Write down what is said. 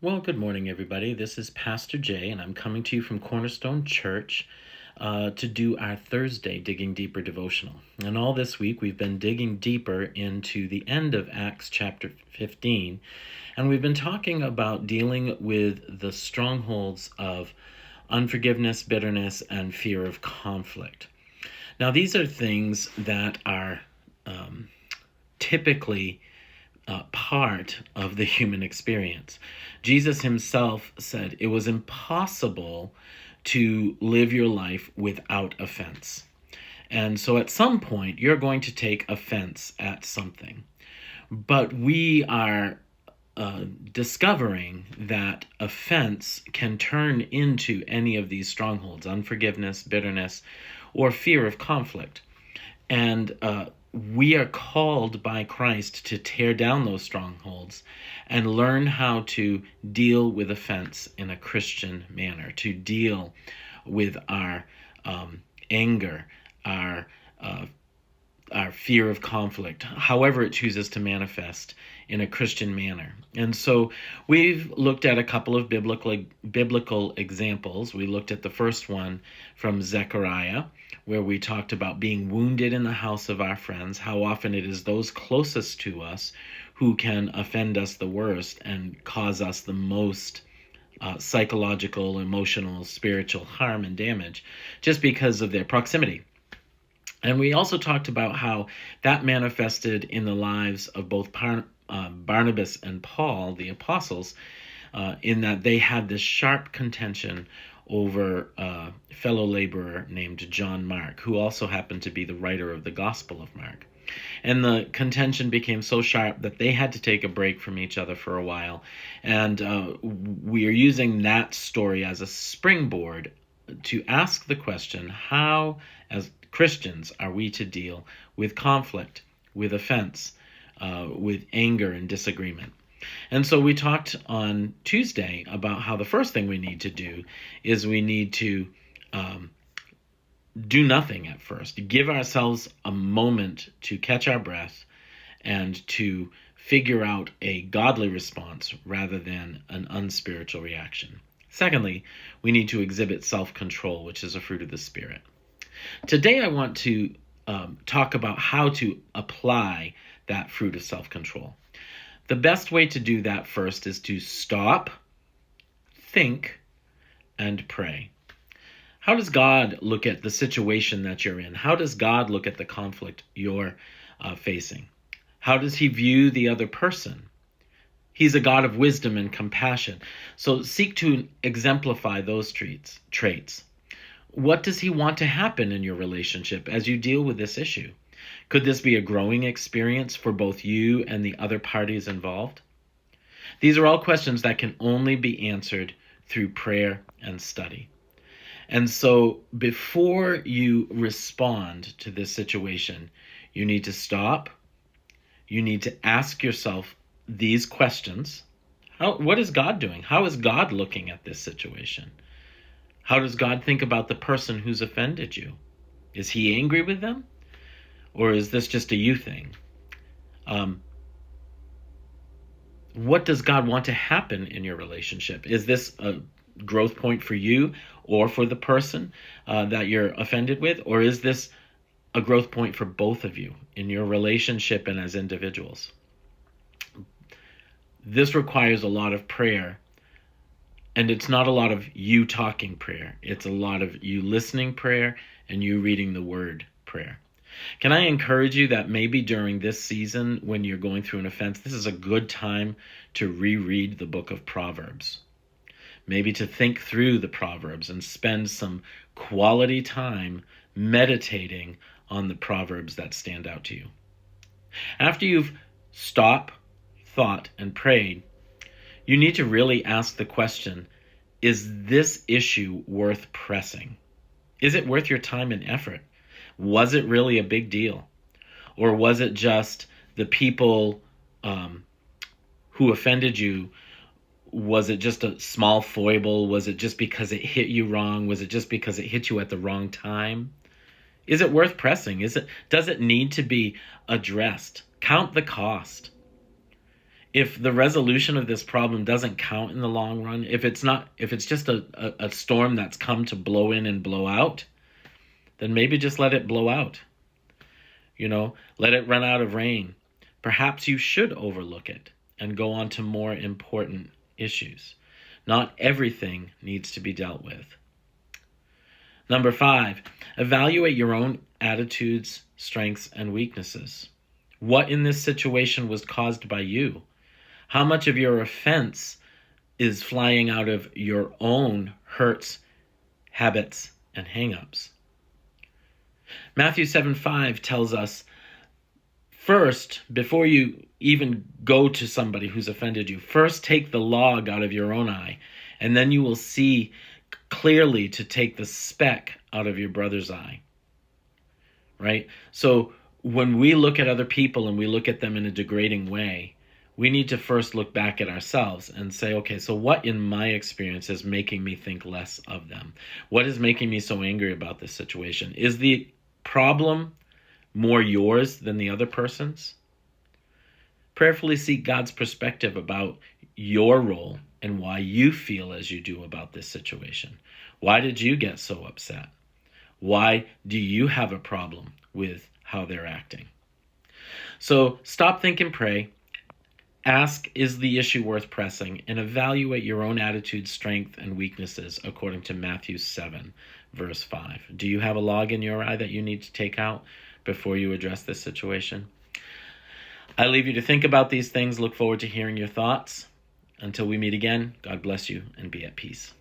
Well, good morning, everybody. This is Pastor Jay, and I'm coming to you from Cornerstone Church to do our Thursday Digging Deeper devotional. And all this week, we've been digging deeper into the end of Acts chapter 15, and we've been talking about dealing with the strongholds of unforgiveness, bitterness, and fear of conflict. Now, these are things that are typically part of the human experience. Jesus himself said it was impossible to live your life without offense. And so at some point, you're going to take offense at something. But we are discovering that offense can turn into any of these strongholds: unforgiveness, bitterness, or fear of conflict. And we are called by Christ to tear down those strongholds and learn how to deal with offense in a Christian manner, to deal with our anger, our fear of conflict, however it chooses to manifest in a Christian manner. And so we've looked at a couple of biblical examples. We looked at the first one from Zechariah, where we talked about being wounded in the house of our friends, how often it is those closest to us who can offend us the worst and cause us the most psychological, emotional, spiritual harm and damage just because of their proximity. And we also talked about how that manifested in the lives of both Barnabas and Paul, the apostles, in that they had this sharp contention over a fellow laborer named John Mark, who also happened to be the writer of the Gospel of Mark. And the contention became so sharp that they had to take a break from each other for a while. And we are using that story as a springboard to ask the question, how, as Christians, are we to deal with conflict, with offense, with anger and disagreement? And so we talked on Tuesday about how the first thing we need to do is we need to do nothing at first. Give ourselves a moment to catch our breath and to figure out a godly response rather than an unspiritual reaction. Secondly, we need to exhibit self-control, which is a fruit of the Spirit. Today I want to talk about how to apply that fruit of self-control. The best way to do that first is to stop, think, and pray. How does God look at the situation that you're in? How does God look at the conflict you're facing? How does he view the other person? He's a God of wisdom and compassion. So seek to exemplify those traits. What does he want to happen in your relationship as you deal with this issue? Could this be a growing experience for both you and the other parties involved? These are all questions that can only be answered through prayer and study. And so before you respond to this situation, you need to stop. You need to ask yourself these questions. What is God doing? How is God looking at this situation? How does God think about the person who's offended you? Is he angry with them? Or is this just a you thing? What does God want to happen in your relationship? Is this a growth point for you or for the person that you're offended with? Or is this a growth point for both of you in your relationship and as individuals? This requires a lot of prayer. And it's not a lot of you talking prayer. It's a lot of you listening prayer and you reading the word prayer. Can I encourage you that maybe during this season, when you're going through an offense, this is a good time to reread the book of Proverbs. Maybe to think through the Proverbs and spend some quality time meditating on the Proverbs that stand out to you. After you've stopped, thought, and prayed, you need to really ask the question, is this issue worth pressing? Is it worth your time and effort? Was it really a big deal? Or was it just the people who offended you? Was it just a small foible? Was it just because it hit you wrong? Was it just because it hit you at the wrong time? Is it worth pressing? Does it need to be addressed? Count the cost. if the resolution of this problem doesn't count in the long run, if it's just a storm that's come to blow in and blow out, then maybe just let it blow out. Let it run out of rain. Perhaps you should overlook it and go on to more important issues. Not everything needs to be dealt with. Number 5, evaluate your own attitudes, strengths, and weaknesses. What in this situation was caused by you? How much of your offense is flying out of your own hurts, habits, and hang-ups? Matthew 7:5 tells us, first, before you even go to somebody who's offended you, first take the log out of your own eye, and then you will see clearly to take the speck out of your brother's eye. Right? So when we look at other people and we look at them in a degrading way, we need to first look back at ourselves and say, okay, so what in my experience is making me think less of them? What is making me so angry about this situation? Is the problem more yours than the other person's? Prayerfully seek God's perspective about your role and why you feel as you do about this situation. Why did you get so upset? Why do you have a problem with how they're acting? So stop, think, and pray. Ask, is the issue worth pressing? And evaluate your own attitude, strength, and weaknesses according to Matthew 7, verse 5. Do you have a log in your eye that you need to take out before you address this situation? I leave you to think about these things. Look forward to hearing your thoughts. Until we meet again, God bless you and be at peace.